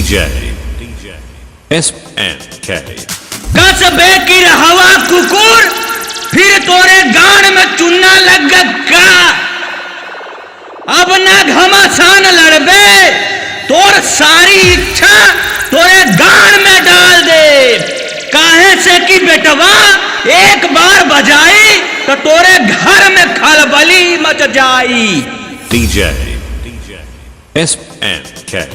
DJ SNK Kasbe की हवा कुकुर फिर तोरे गान में चुनना लग का अब ना घमासान लड़बे तोर सारी इच्छा तोरे गान में डाल दे काहे से कि बेटवा एक बार बजाई तो तोरे घर में खलबली मच जाई। DJ SNK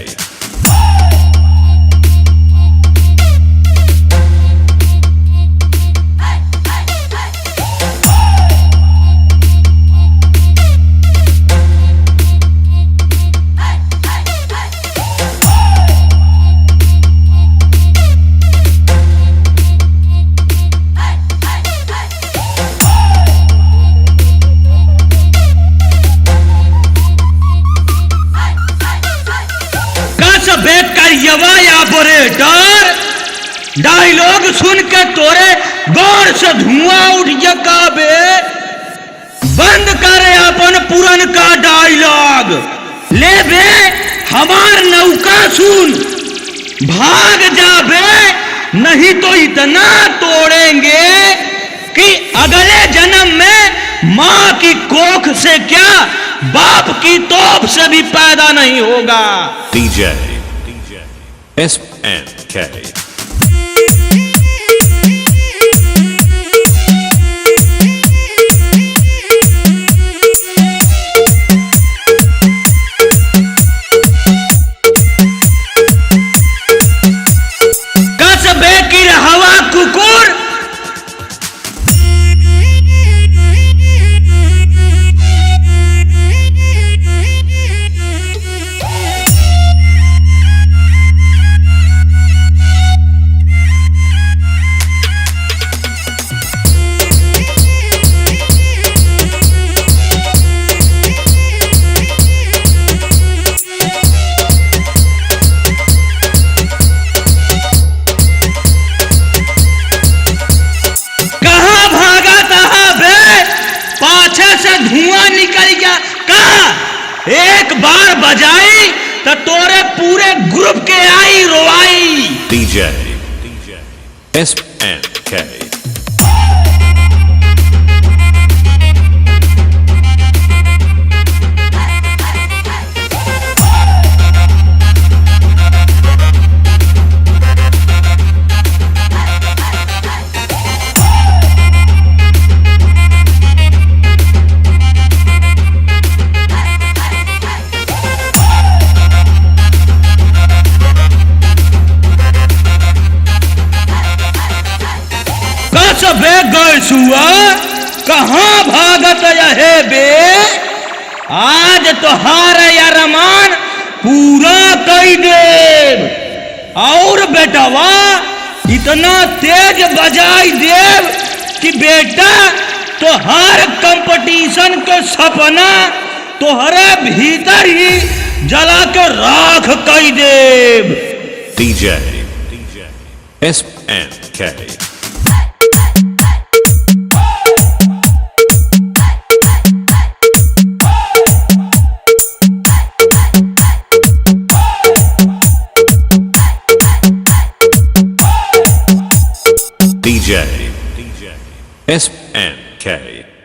डायलॉग सुन के तोरे गौर से धुआं उठ जकाबे बंद करे अपन पुरन का डायलॉग ले बे हमार नौका सुन भाग जाबे नहीं तो इतना तोड़ेंगे कि अगले जन्म में माँ की कोख से क्या बाप की तोप से भी पैदा नहीं होगा। DJ SNK धुआं निकल गया का एक बार बजाई तो तोरे पूरे ग्रुप के आई रोवाई। DJ SNK कहाँ भागत है बे आज तोहार अरमान पूरा कई देव और बेटवा इतना तेज बजाई देव कि बेटा तोहार कंपटीशन के सपना तोहरे भीतर ही जला के राख कई देव। DJ SNK DJ SNK